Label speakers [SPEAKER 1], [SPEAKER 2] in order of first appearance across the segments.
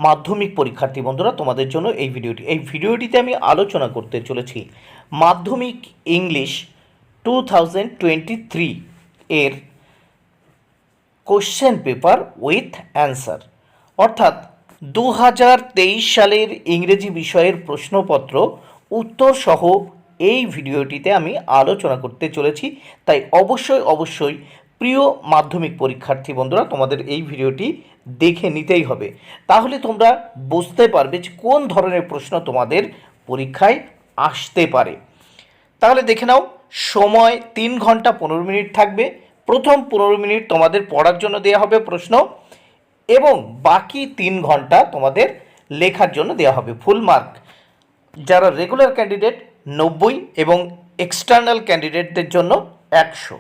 [SPEAKER 1] মাধ্যমিক পরীক্ষার্থী বন্ধুরা, তোমাদের জন্য এই ভিডিওটিতে আমি আলোচনা করতে চলেছি মাধ্যমিক ইংলিশ 2023 এর কোশ্চেন পেপার উইথ অ্যান্সার, অর্থাৎ 2023 সালের ইংরেজি বিষয়ের প্রশ্নপত্র উত্তর সহ এই ভিডিওটিতে আমি আলোচনা করতে চলেছি। তাই অবশ্যই প্রিয় মাধ্যমিক পরীক্ষার্থী বন্ধুরা, তোমাদের এই ভিডিওটি দেখে নিতেই হবে। তাহলে তোমরা বুঝতে পারবে যে কোন ধরনের প্রশ্ন তোমাদের পরীক্ষায় আসতে পারে। তাহলে দেখে নাও, সময় 3 ঘন্টা 15 মিনিট থাকবে। প্রথম 15 মিনিট তোমাদের পড়ার জন্য দেওয়া হবে প্রশ্ন, এবং বাকি 3 ঘন্টা তোমাদের লেখার জন্য দেওয়া হবে। ফুল মার্ক যারা রেগুলার ক্যান্ডিডেট 90 এবং এক্সটার্নাল ক্যান্ডিডেটদের জন্য 100।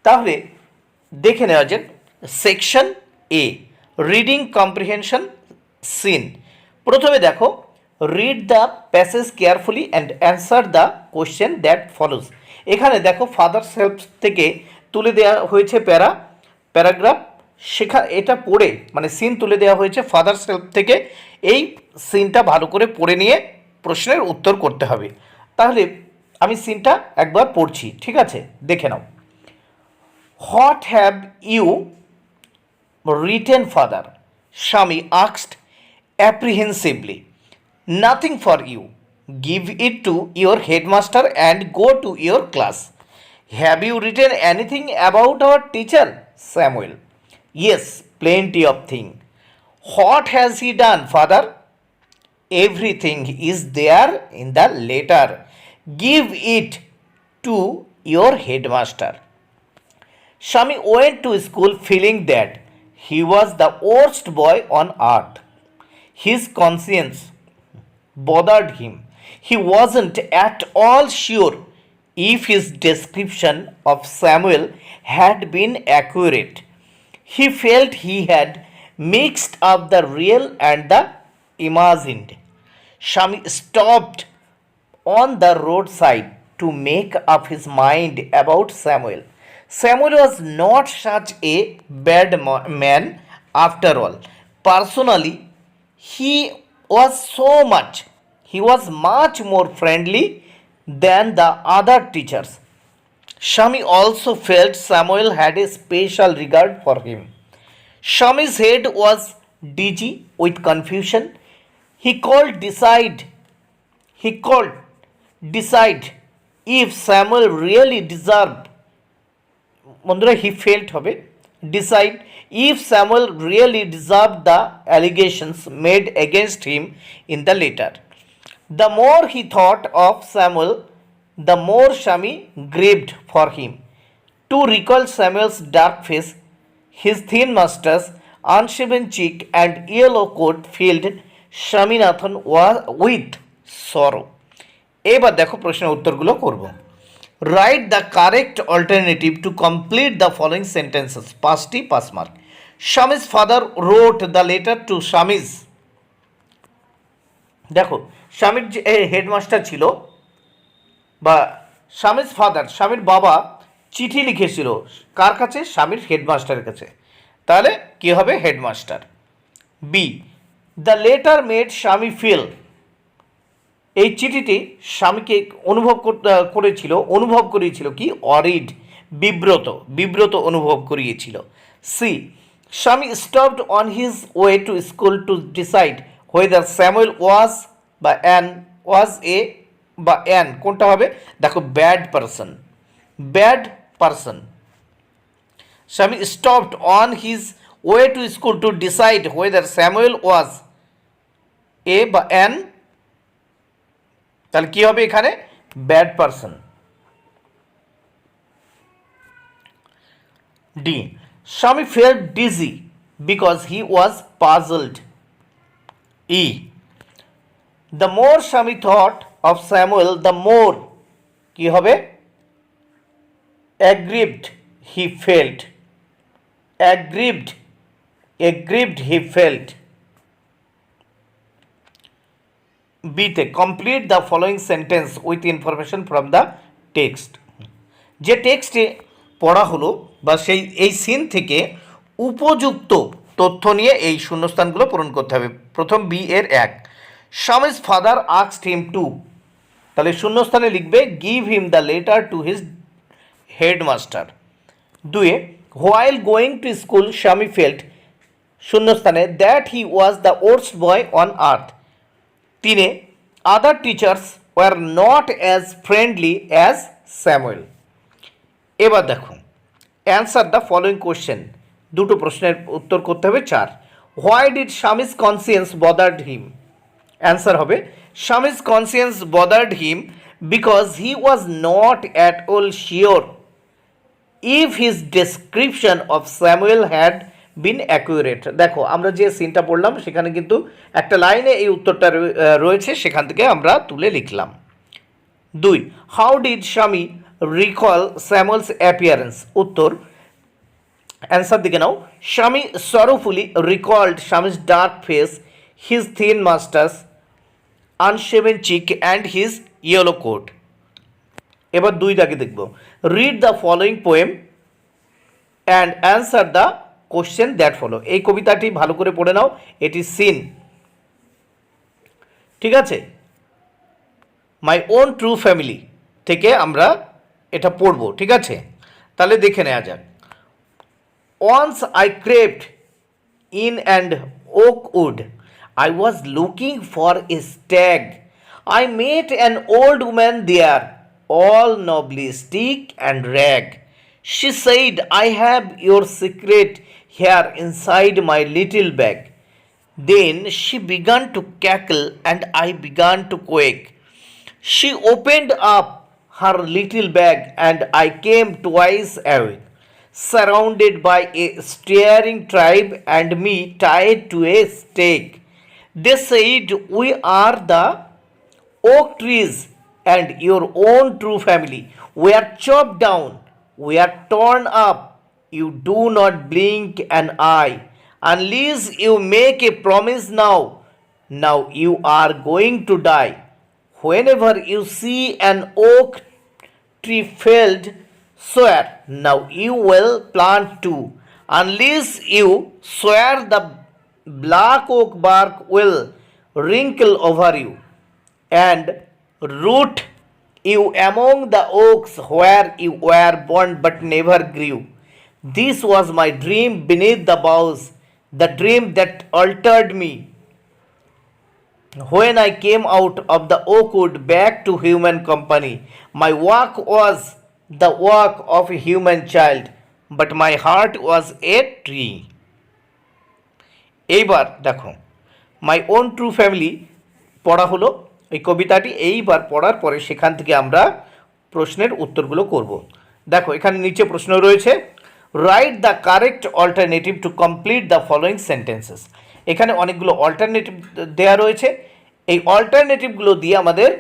[SPEAKER 1] তাহলে দেখে নেওয়া যাক সেকশন এ, রিডিং কম্প্রিহেনশন সিন। প্রথমে দেখো, read the passage carefully and answer the question that follows. এখানে দেখো ফাদার্স হেল্প থেকে তুলে দেওয়া হয়েছে প্যারাগ্রাফ। এটা পড়ে মানে সিন তুলে দেওয়া হয়েছে ফাদার্স হেল্প থেকে। এই সিনটা ভালো করে পড়ে নিয়ে প্রশ্নের উত্তর করতে হবে। তাহলে আমি সিনটা একবার পড়ছি, ঠিক আছে? দেখে নাও। What have you written, father? Shami asked apprehensively. Nothing for you. Give it to your headmaster and go to your class. Have you written anything about our teacher, Samuel? Yes, plenty of things. What has he done, father? Everything is there in the letter. Give it to your headmaster. Shami went to school feeling that he was the worst boy on earth. His conscience bothered him. He wasn't at all sure if his description of Samuel had been accurate. He felt he had mixed up the real and the imagined. Shami stopped on the roadside to make up his mind about Samuel. Samuel was not such a bad man after all. Personally, he was much more friendly than the other teachers. Shami also felt Samuel had a special regard for him. Shami's head was dizzy with confusion. He called decide if Samuel really deserved, বন্ধুরা he felt হবে, decide if Samuel really deserve the allegations made against him in the letter. The more he thought of Samuel, the more Swami grieved for him. To recall Samuel's dark face, his thin masters, unshaven cheek and yellow coat filled Swaminathan with sorrow. এবার দেখো প্রশ্নের উত্তরগুলো করব। Write the correct alternative to complete the following sentences. পাঁচটি pass mark. Shami's father wrote the letter to Shami's, দেখো স্বামীর যে headmaster ছিল বা স্বামীর ফাদার, স্বামীর বাবা চিঠি লিখেছিল কার কাছে? স্বামীর হেডমাস্টারের কাছে। তাহলে কি হবে? Headmaster. B, the letter made Swami feel, এই চিঠিটি স্বামীকে অনুভব করিয়েছিল কি? অরিড, বিব্রত অনুভব করিয়েছিল। C, Swami stopped on his way to school to decide whether Samuel was an কোনটা হবে? দেখো bad person. Swami stopped on his way to school to decide whether Samuel was a বা অ্যান, তাহলে কি হবে এখানে? Bad person. D, Swami felt dizzy because he was puzzled. E, the more Swami thought of Samuel the more কি হবে? Aggrieved he felt. বিতে, complete the following sentence with information from the text. যে টেক্সটে পড়া হলো বা এই সিন থেকে উপযুক্ত তথ্য নিয়ে এই শূন্যস্থানগুলো পূরণ করতে হবে। প্রথম বি এর এক, Swami's father asked him to, তাহলে শূন্যস্থানে লিখবে give him the letter to his headmaster. দুয়ে, while going to school Swami felt, শূন্যস্থানে that he was the worst boy on earth. তিনে, other teachers were not as friendly as Samuel. এবার দেখো, answer the following question, দুটো প্রশ্নের উত্তর করতে হবে। চার, why did Swami's conscience bothered him, answer হবে Swami's conscience bothered him because he was not at all sure if his description of Samuel had been accurate. দেখো আমরা যে সিনটা পড়লাম সেখানে কিন্তু একটা লাইনে এই উত্তরটা রয়েছে, সেখান থেকে আমরা তুলে লিখলাম। দুই, how did Swami recall Samuel's appearance, উত্তর অ্যান্সার দিকে নাও, Swami sorrowfully recalled Swami's dark face, his thin masters, unshaven cheek and his yellow coat. এবার দুই দাগে দেখব, read the following poem and answer the question that follow. এই কবিতাটি ভালো করে পড়ে নাও, এটি সিন, ঠিক আছে, মাই ওন ট্রু ফ্যামিলি থেকে আমরা এটা পড়ব, ঠিক আছে। তাহলে দেখে নেওয়া যাক। Once I crept in an oak wood. I was looking for a stag. I met an old woman there, all nobly stick and rag. She said, I have your secret here inside my little bag. Then she began to cackle and I began to quake. She opened up her little bag and I came twice awake, surrounded by a staring tribe and me tied to a stake. They said, we are the oak trees and your own true family. We are chopped down, we are torn up. You do not blink an eye unless you make a promise now. Now you are going to die. Whenever you see an oak tree felled, swear now you will plant too. Unless you swear, the black oak bark will wrinkle over you and root you among the oaks where you were born but never grew. This was my dream beneath the boughs, the dream that altered me when I came out of the oak wood back to human company. My walk was the walk of a human child, but my heart was a tree. এইবার দেখো, my own true family পড়া হলো এই কবিতাটি। এইবার পড়ার পরে সেখান থেকে আমরা প্রশ্নের উত্তরগুলো করব। দেখো এখানে নিচে প্রশ্ন রয়েছে, write the correct alternative to complete the following sentences. এখানে অনেকগুলো অল্টারনেটিভ দেওয়া রয়েছে, এই অল্টারনেটিভগুলো দিয়ে আমাদের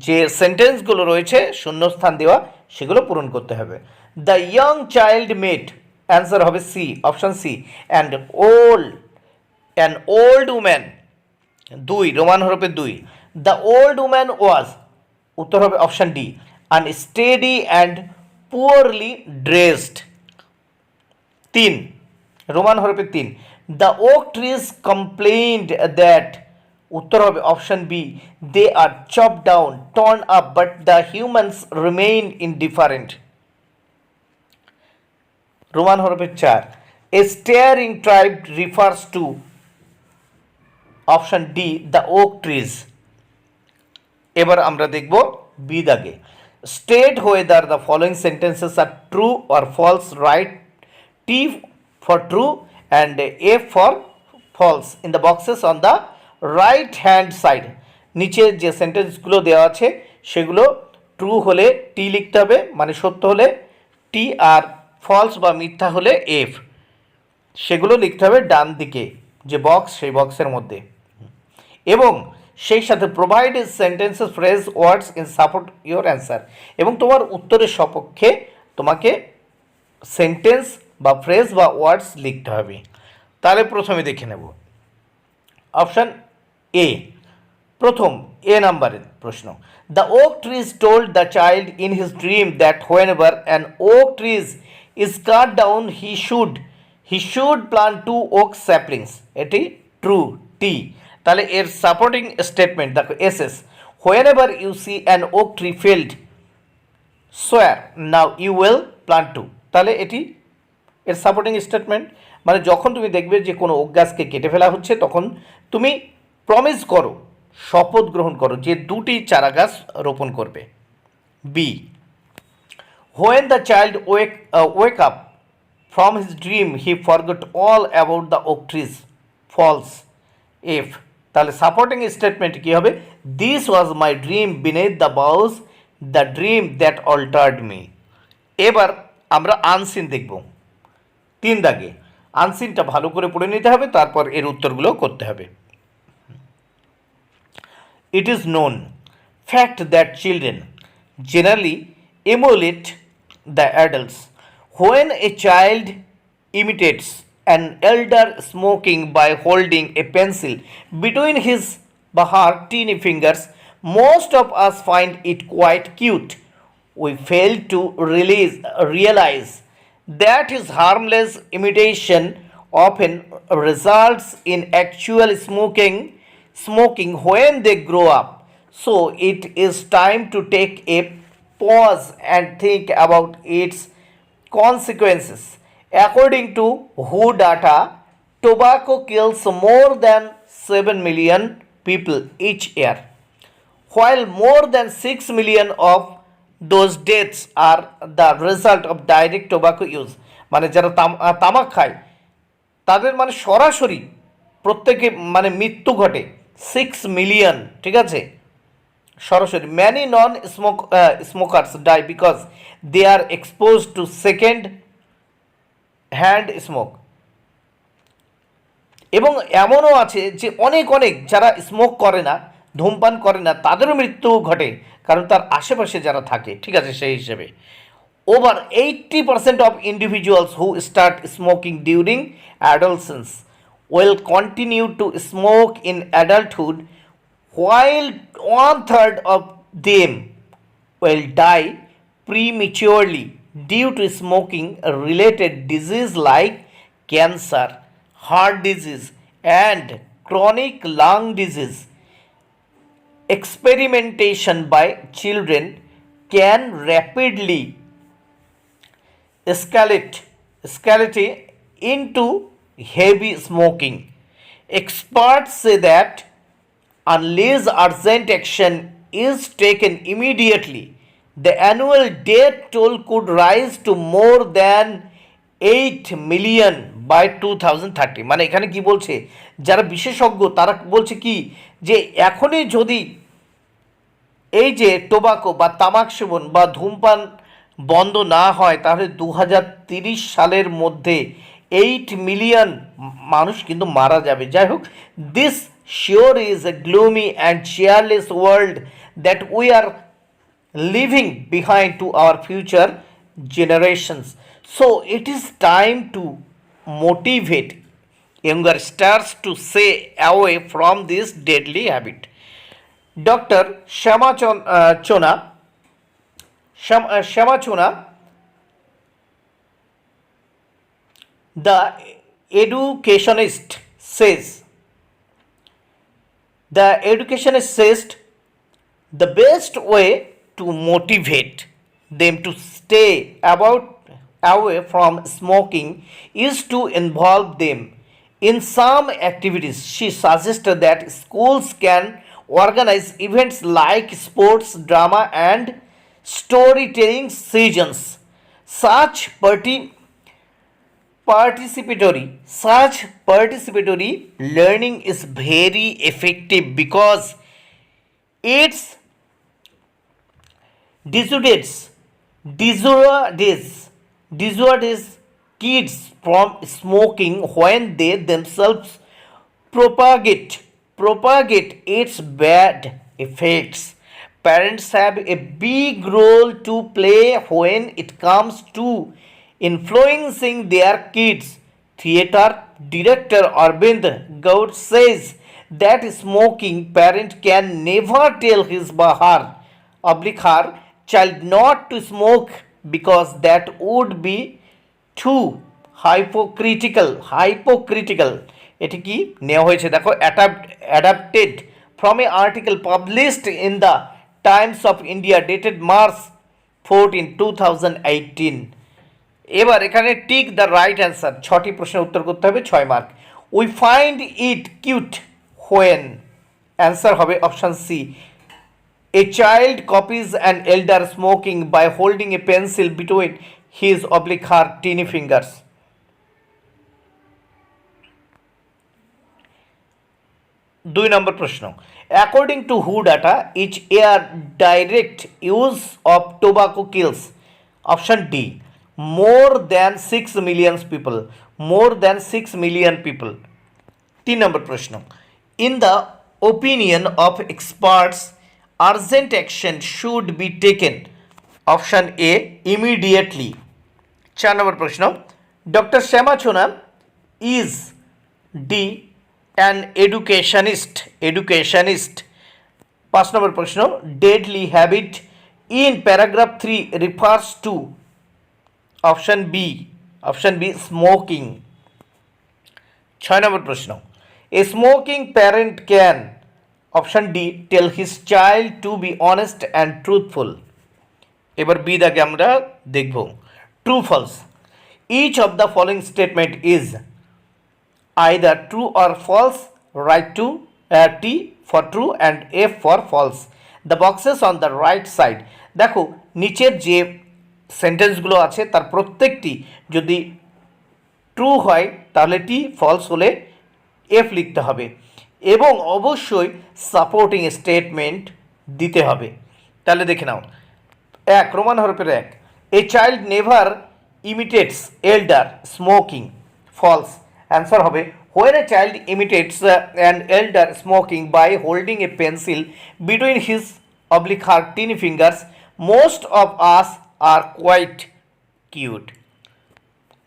[SPEAKER 1] যে সেন্টেন্সগুলো রয়েছে শূন্যস্থান দেওয়া সেগুলো পূরণ করতে হবে। The young child met, answer হবে C, option C. And an old woman, দুই, রোমান হরফে দুই। দ্য ওল্ড উম্যান ওয়াজ, উত্তর হবে option D, unsteady and poorly dressed. তিন, রোমান হরফে তিন। The oak trees complained that, উত্তর হবে option B, they are chop down, torn up, but the humans remain indifferent. Roman হরফে চার। A staring tribe refers to, option D, the oak trees. এবার আমরা দেখব বি দাগে, state whether the following sentences are true or false, write T for true and F for false in the boxes on the right hand side. নিচে যে সেন্টেন্সগুলো দেওয়া আছে সেগুলো true হলে টি লিখতে হবে, মানে সত্য হলে টি, আর ফলস বা মিথ্যা হলে এফ, সেগুলো লিখতে হবে ডান দিকে যে বক্স, সেই বক্সের মধ্যে। এবং সেই সাথে provide sentences, phrase, words in support your answer, এবং তোমার উত্তরের সপক্ষে তোমাকে সেন্টেন্স বা ফ্রেজ বা ওয়ার্ডস লিখতে হবে। তাহলে প্রথমে দেখে নেব অপশান এ, প্রথম এ নাম্বারের প্রশ্ন। The oak trees told the child in his dream that whenever an oak trees is cut down he should plant 2 oak saplings, এটি ট্রু টি। তাহলে এর সাপোর্টিং স্টেটমেন্ট দেখো SS, whenever you see an oak tree felled swear now you will plant 2। তাহলে এটি এর supporting statement, মানে যখন তুমি দেখবে যে কোনো ওক গাছকে কেটে ফেলা হচ্ছে তখন তুমি প্রমিস করো, শপথ গ্রহণ করো যে 2টি চারা গাছ রোপণ করবে। B, when the child wake up from his dream he forgot all about the oak trees falls. F, তাহলে সাপোর্টিং স্টেটমেন্ট কী হবে? This was my dream beneath the boughs, the dream that altered me. এবার আমরা unseen দেখব 3 দাগে। আনসিনটা ভালো করে পড়ে নিতে হবে, তারপর এর উত্তরগুলো করতে হবে। It is known fact that children generally emulate the adults. When a child imitates an elder smoking by holding a pencil between his or her teeny fingers, most of us find it quite cute. We fail to realize that his harmless imitation often results in actual smoking when they grow up. So it is time to take a pause and think about its consequences. According to WHO data, tobacco kills more than 7 million people each year, while more than 6 million of those deaths are the result of direct tobacco use. মানে যারা তামাক খায় তাদের মানে সরাসরি প্রত্যেকে মানে মৃত্যু ঘটে 6 মিলিয়ন, ঠিক আছে, সরাসরি। Many non smokers die because they are exposed to second hand smoke. এবং এমনও আছে যে অনেক যারা স্মোক করে না, ধূমপান করে না, তাদেরও মৃত্যু ঘটে কারণ তার আশেপাশে যারা থাকে, ঠিক আছে, সেই হিসেবে। Over 80% of individuals who start smoking during adolescence will continue to smoke in adulthood, while 1/3 of them will die prematurely due to smoking related disease like cancer, heart disease, and chronic lung disease. Experimentation by children can rapidly escalate into heavy smoking. Experts say that unless urgent action is taken immediately, the annual death toll could rise to more than 8 million by 2030। মানে এখানে কি বলছে, যারা বিশেষজ্ঞ তারা বলছে কি যে এখনই যদি এই যে টোবাকো বা তামাক সেবন বা ধূমপান বন্ধ না হয় তাহলে 2030 সালের মধ্যে 8 মিলিয়ন মানুষ কিন্তু মারা যাবে। যাই হোক, this sure is a gloomy and cheerless world that we are living behind to our future generations. So it is time to motivate younger stars to stay away from this deadly habit. Dr. Shama Chona, the educationist says, the best way to motivate them to stay away from smoking is to involve them in some activities. She suggested that schools can organize events like sports, drama, and storytelling sessions. Such participatory learning is very effective because it's dissuades kids from smoking when they themselves propagate its bad effects. Parents have a big role to play when it comes to influencing their kids. Theatre director Arvind Gaur says that a smoking parent can never tell his or her child not to smoke because that would be too hypocritical এটি কি নেওয়া হয়েছে দেখো, adapted from a article published in the Times of India dated March 14, 2018। এবার এখানে tick the right answer, 6টি প্রশ্নের উত্তর করতে হবে, 6 mark. We find it cute when, answer হবে option C, a child copies an elder smoking by holding a pencil between his oblique her tiny fingers. 2 নম্বর প্রশ্ন, according to হু data each year direct use of tobacco kills, option D, more than 6 million people. 3 নম্বর প্রশ্ন, in the opinion of experts urgent action should be taken, option A, immediately. 4 নম্বর প্রশ্ন, doctor Shyama Chhona is D an educationist. 5 নম্বর প্রশ্ন, deadly habit in paragraph 3 refers to, option B smoking. 6 নম্বর প্রশ্ন, a smoking parent can, option D, tell his child to be honest and truthful. এবার B দাগে আমরা দেখব, true false, each of the following statement is either true or false, write to T for true and F for false. The boxes on the right side, দেখো নিচের যে সেন্টেন্সগুলো আছে তার প্রত্যেকটি যদি ট্রু হয় তাহলে টি, ফলস হলে এফ লিখতে হবে এবং অবশ্যই সাপোর্টিং স্টেটমেন্ট দিতে হবে। তাহলে দেখে নাও, 1 রোমান হরফের 1, a child never imitates elder smoking, false. Answer হবে, when a child imitates an elder smoking by holding a pencil between his oblique or tiny fingers, most of us are quite cute.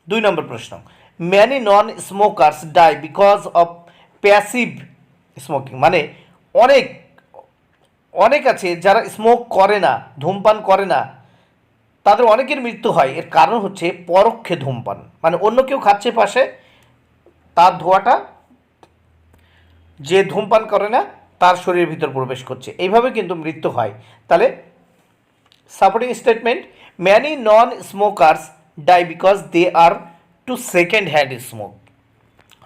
[SPEAKER 1] 2 নম্বর প্রশ্ন, many non-smokers die because of passive smoking, মানে অনেক অনেক আছে যারা smoke করে না, ধূমপান করে না, তাদের অনেকের মৃত্যু হয়। এর কারণ হচ্ছে পরোক্ষে ধূমপান, মানে অন্য কেউ খাচ্ছে পাশে, তার ধোঁয়াটা যে ধূমপান করে না তার শরীরের ভিতর প্রবেশ করছে, এইভাবে কিন্তু মৃত্যু হয়। তাহলে supporting statement, many non smokers die because they are to second hand smoke.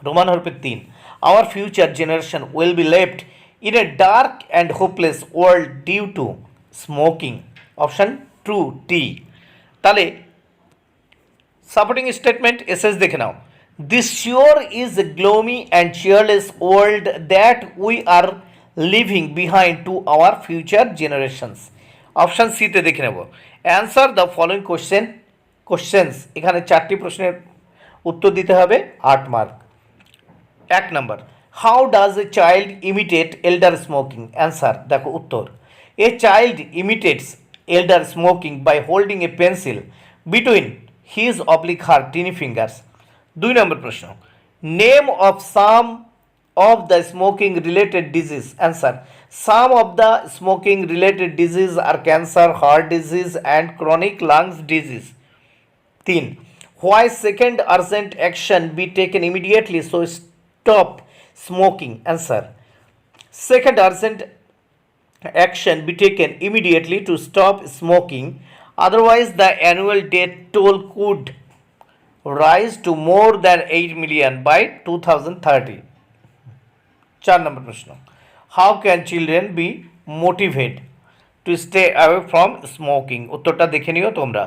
[SPEAKER 1] Roman হরফে 3, our future generation will be left in a dark and hopeless world due to smoking, option true T. তাহলে supporting statement SS দেখে নাও, this sure is a gloomy and cheerless world that we are leaving behind to our future generations, option সিতে দেখে নেব। Answer the following questions, এখানে 4টি প্রশ্নের উত্তর দিতে হবে, 8 mark. 1 number, how does a child imitate elder smoking, answer দেখো উত্তর, a child imitates elder smoking by holding a pencil between his oblique her tiny fingers. 2 নম্বর প্রশ্ন, name of some of the smoking related disease, answer some of the smoking related disease are cancer, heart disease and chronic lungs disease. 3, why second urgent action be taken immediately so stop smoking, answer second urgent action be taken immediately to stop smoking, otherwise the annual death toll could rise to more than 8 million by 2030. 4 নম্বর প্রশ্ন, how can children be motivated to stay away from smoking, উত্তরটা দেখে নিও তোমরা।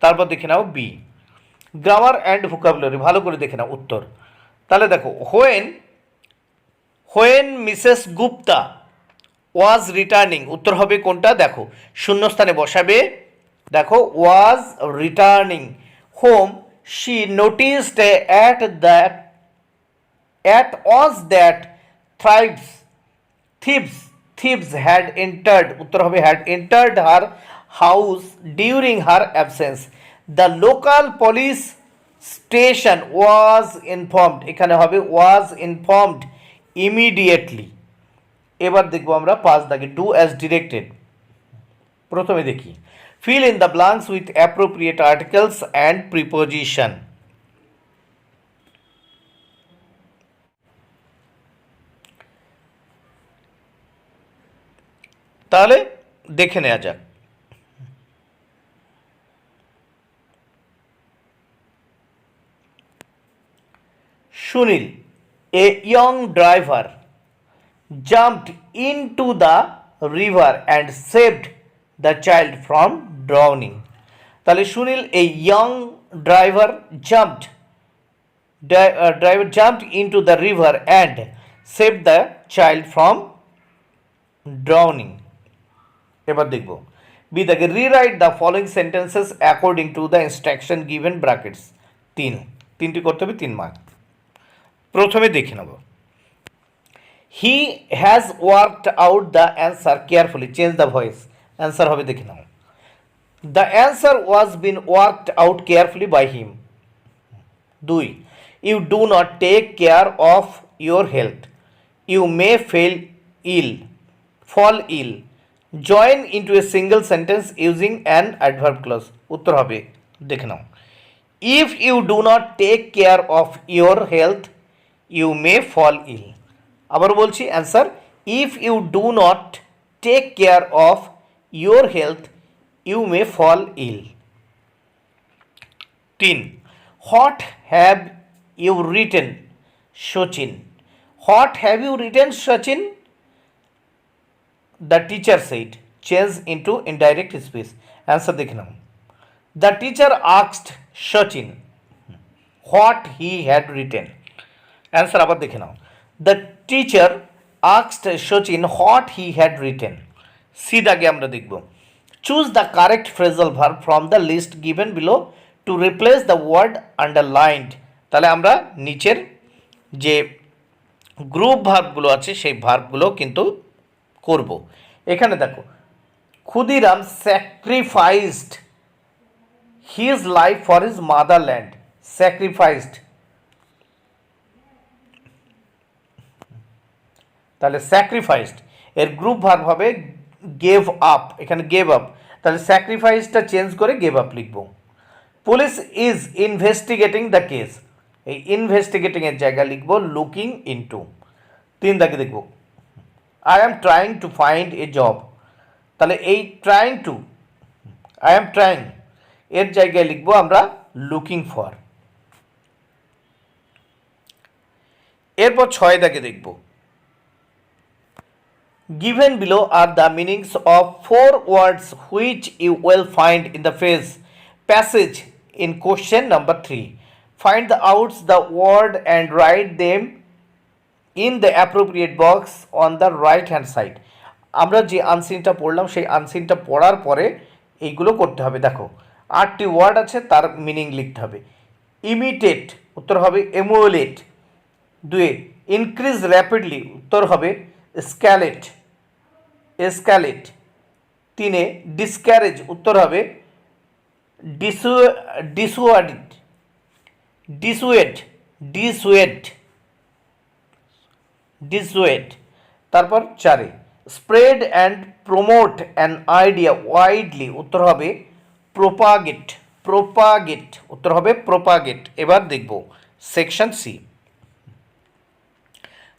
[SPEAKER 1] তারপর দেখে নাও B, grammar and vocabulary ভালো করে দেখে নাও উত্তর। তাহলে দেখো, when Mrs Gupta was returning, উত্তর হবে কোনটা, দেখো শূন্যস্থানে বসাবে, দেখো was returning home, she noticed at was that thieves had entered, উত্তর হবে had entered her house during her absence. The local police station was informed, এখানে হবে was informed immediately। এবার দেখবো আমরা 5 দাগে, ডু অ্যাজ ডিরেক্টেড। প্রথমে দেখি, fill in the blanks with appropriate articles and preposition. তাহলে দেখে নেওয়া যাক। Sunil, a young driver jumped into the river and saved the child from drowning. তাহলে Sunil, a young driver jumped into the river and saved the child from drowning. এবার দেখব B দাগে, rewrite the following sentences according to the instruction given brackets. তিনটি করতে হবে, 3 mark. প্রথমে দেখে নেব, he has worked out the answer carefully, change the voice. Answer হবে, দেখে নাও, the answer was been worked out carefully by him. 2, you do not take care of your health, you may fall ill. Join into a single sentence using an adverb clause. উত্তর হবে, দেখে নাও, if you do not take care of your health you may fall ill. আবার বলছি answer, if you do not take care of your health you may fall ill. 3, what have you written Sachin, what have you written Sachin, the teacher said, change into indirect speech. Answer দেখে নাও, the teacher asked Sachin what he had written. Answer আবার দেখে নাও, the teacher asked Sachin what he had written. C দাগে আমরা দেখব, choose the correct phrasal verb from the list given below to replace the word underlined. তাহলে আমরা নিচের যে গ্রুপ ভার্বগুলো আছে সেই ভার্বগুলো কিন্তু করব। এখানে দেখো, Khudiram sacrificed his life for his motherland. Sacrificed, তাহলে স্যাক্রিফাইসড এর গ্রুপ ভার্ব হবে গেভ আপ। এখানে গেভ আপ, তাহলে স্যাক্রিফাইসটা চেঞ্জ করে গেভ আপ লিখব। Police is investigating the case, এই ইনভেস্টিগেটিং এর জায়গায় লিখব লুকিং ইনটু। 3 দাগে দেখব, I am trying to find a job, তাহলে এই trying to, I am trying এর জায়গায় লিখব আমরা লুকিং ফর। এরপর 6 দাগে দেখব, given below are the meanings of 4 words which you will find in the passage in question number 3. Find the outs the word and write them in the appropriate box on the right hand side. আমরা যে আনসিনটা পড়লাম সেই আনসিনটা পড়ার পরে এইগুলো করতে হবে। দেখো 8টি ওয়ার্ড আছে, তার মিনিং লিখতে হবে। ইমিটেট, উত্তর হবে এমুলেট। 2, ইনক্রিজ র্যাপিডলি, উত্তর হবে স্ক্যালেট। 3, ডিসক্যারেজ, উত্তর হবে ডিসুয়েড। তারপর 4, spread and promote an idea widely, উত্তর হবে প্রোপাগেট, উত্তর হবে প্রোপাগেট। এবার দেখব section C,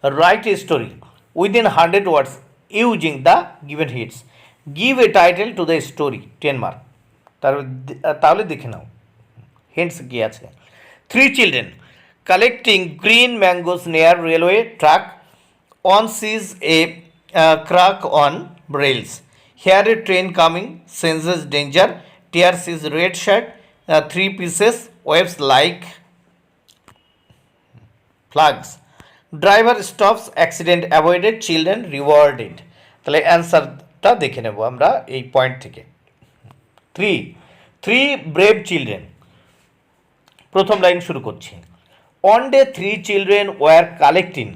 [SPEAKER 1] write a story within 100 words using the given hints, give a title to the story, 10 mark. তাহলে দেখে নাও হিন্টস কি আছে। 3 children collecting green mangoes near railway track on sees a crack on rails. Here a train coming, senses danger, tears his red shirt, 3 pieces, waves like flags. Driver stops, accident avoided, children rewarded. তাহলে অ্যান্সারটা দেখে নেব আমরা এই point থেকে। 3 brave children, প্রথম line শুরু করছি। On day 3 children were collecting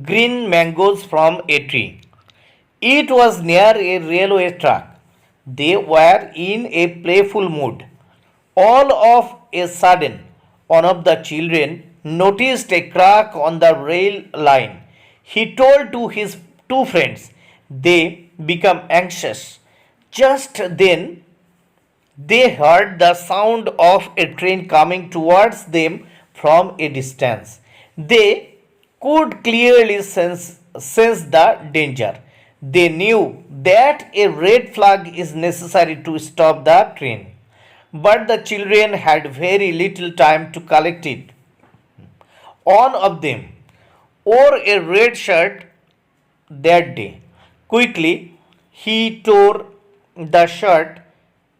[SPEAKER 1] green mangoes from a tree. It was near a railway track. They were in a playful mood. All of a sudden, one of the children noticed a crack on the rail line. He told to his 2 friends. They became anxious. Just then, they heard the sound of a train coming towards them from a distance. They could clearly sense the danger. They knew that a red flag is necessary to stop the train, but the children had very little time to collect it. One of them wore a red shirt that day. Quickly, he tore the shirt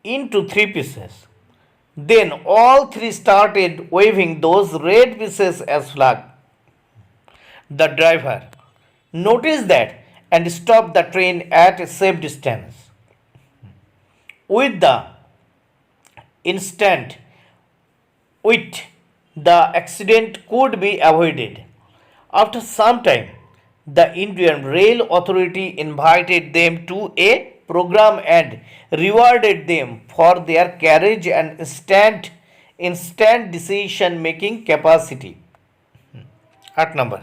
[SPEAKER 1] into three pieces. Then all three started waving those red pieces as flag. The driver noticed that and stopped the train at a safe distance. With the instant wit, the accident could be avoided. After some time, the Indian Rail Authority invited them to a program and rewarded them for their courage and instant decision making capacity. 8 number.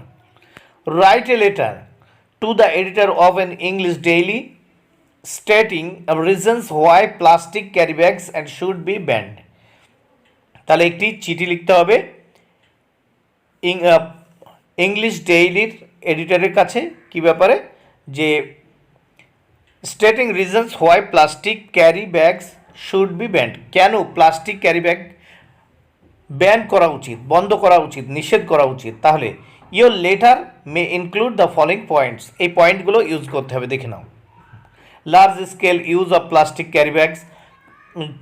[SPEAKER 1] Write a letter to the editor of an English daily stating reasons why plastic carry bags and should be banned. তাহলে একটি চিঠি লিখতে হবে English ডেইলির এডিটরের কাছে কি ব্যাপারে যে stating reasons why plastic carry bags should be banned, কেন প্লাস্টিক ক্যারি ব্যাগ ব্যান করা উচিত, বন্ধ করা উচিত, নিষেধ করা উচিত। তাহলে your letter may include the following points, এই পয়েন্টগুলো ইউজ করতে হবে, দেখে নাও। Large scale use of plastic carry bags,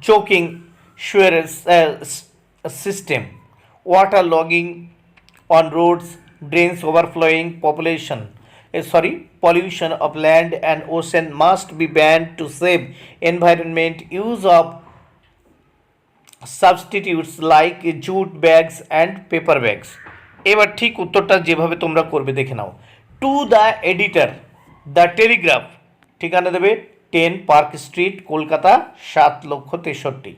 [SPEAKER 1] choking sewerage system, water logging on roads, drains overflowing, pollution of land and ocean must be banned to save environment. Use of substitutes like jute bags and paper bags. এবার ঠিক উত্তরটা যেভাবে তোমরা করবে দেখে নাও। To the editor, the telegraph, ঠিকানা দেবে 10 পার্ক স্ট্রিট, কলকাতা 7,63,000।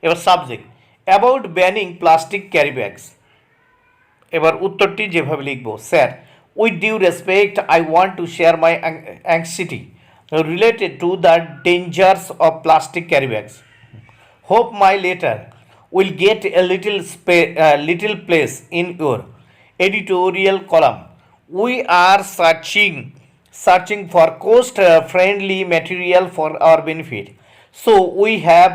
[SPEAKER 1] এবার subject about banning plastic carry bags, এবার উত্তরটি যেভাবে লিখব, sir with due respect I want to share my anxiety related to the dangers of plastic carry bags. Hope my letter will get a little place in your editorial column. We are searching for cost friendly material for our benefit. So we have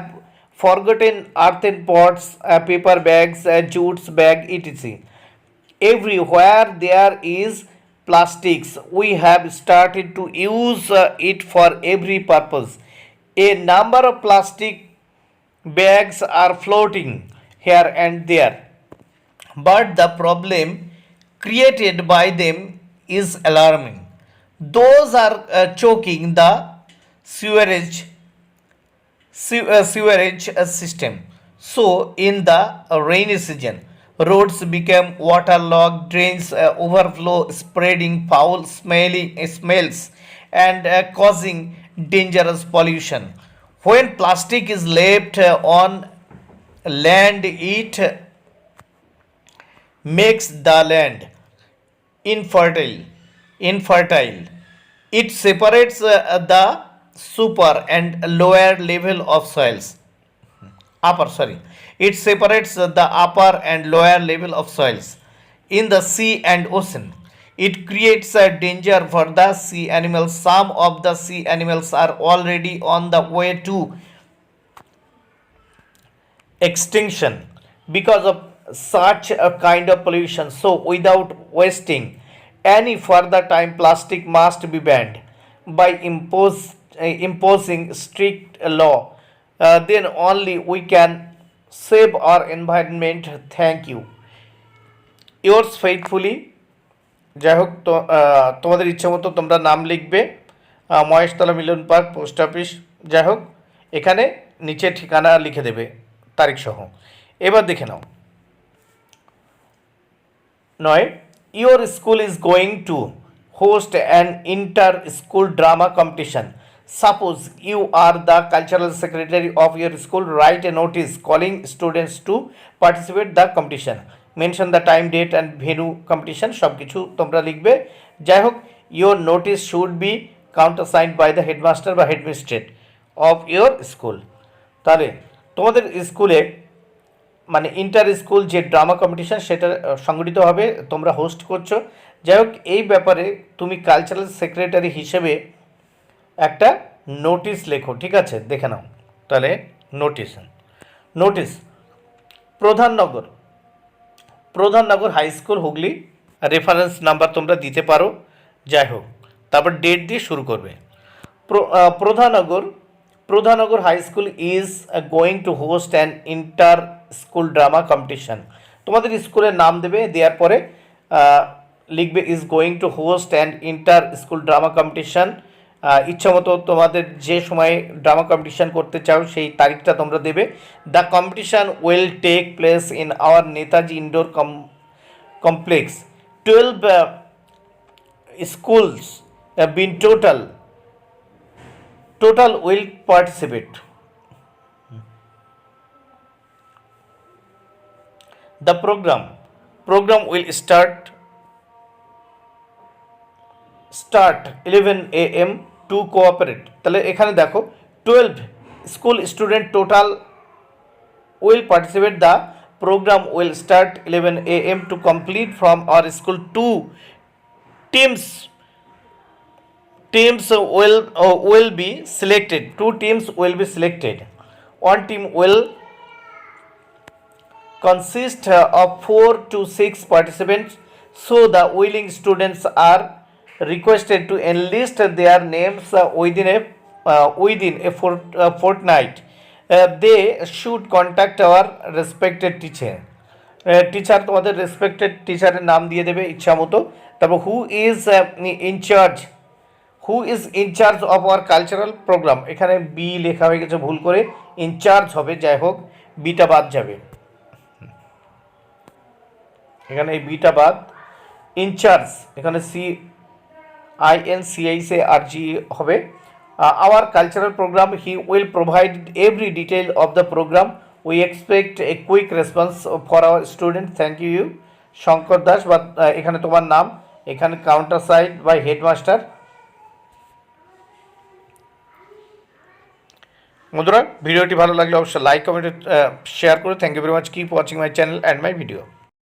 [SPEAKER 1] forgotten earthen pots, paper bags, jute bag, etc. Everywhere there is plastics, we have started to use it for every purpose. A number of plastic bags are floating here and there, but the problem created by them is alarming. Those are choking the sewerage system. So in the rainy season, roads become waterlogged, drains overflow, spreading foul smells and causing dangerous pollution. When plastic is left on land, it makes the land infertile. It separates the super and lower level of soils. It separates the upper and lower level of soils in the sea and ocean. It creates a danger for the sea animals. Some of the sea animals are already on the way to extinction because of such a kind of pollution. So without wasting any further time, plastic must be banned by imposing strict law. Then only we can save our environment. Thank you. Yours faithfully. যাই হোক তো তোমাদের ইচ্ছা মতো তোমরা নাম লিখবে, মহেশতলা মিলন park, post office, যাই হোক এখানে নিচে ঠিকানা লিখে দেবে তারিখ সহ। এবার দেখে নাও 9, your school is going to host an inter-school drama competition. Suppose you are the cultural secretary of your school. Write a notice calling students to participate the competition. Mention the time, date and venue competition. সব কিছু তোমরা লিখবে। যাই হোক your notice should be countersigned by the headmaster বা headmistress of your school. তাহলে তোমাদের স্কুলে মানে ইন্টার স্কুল যে ড্রামা কম্পিটিশন সেটা সংগঠিত হবে, তোমরা হোস্ট করছো। যাই হোক, এই ব্যাপারে তুমি কালচারাল সেক্রেটারি হিসেবে একটা নোটিশ লেখো, ঠিক আছে? দেখে নাও তাহলে। Notice notice Pradhannagar, Pradhannagar high school Hooghly, reference number তোমরা দিতে পারো। যাই হোক, তারপর ডেট দিয়ে শুরু করবে। Pradhannagar, Pradhannagar high school is going to host an inter school drama competition. তোমাদের স্কুলের নাম দেবে, দেওয়ার পরে লিখবে is going to host and inter school drama competition. ইচ্ছা মতো তোমাদের যে সময়ে ড্রামা কম্পিটিশান করতে চাও সেই তারিখটা তোমরা দেবে। The competition will take place in our Netaji indoor complex. 12 schools been total will participate. The program will start 11 a.m. to cooperate. তাহলে এখানে দেখো 12 school student total will participate. The program will start 11 a.m. to complete from our school. Two teams will be selected. Two teams will be selected. One team will consist of 4 to 6 participants, so the willing students are requested to enlist their names within a fortnight. They should contact our respected teacher. Teacher, তোমাদের respected টিচারের নাম দিয়ে দেবে ইচ্ছা মতো। তারপর who is in charge of our cultural programme. এখানে B লেখা হয়ে গেছে ভুল করে, ইনচার্জ হবে। যাই হোক, বিটা বাদ যাবে, এখানে এই বিটা বাদ। ইনচার্জ এখানে INCIC হবে। Our cultural programme, he will provide every detail of the programme. We expect a quick response for our student. Thank you Shankar Das. বা এখানে তোমার নাম, এখানে কাউন্টার সাইড বাই হেডমাস্টার। বন্ধুরা, ভিডিওটি ভালো লাগলে অবশ্যই লাইক, কমেন্ট, শেয়ার করে। Thank you very much. Keep watching my channel and my video.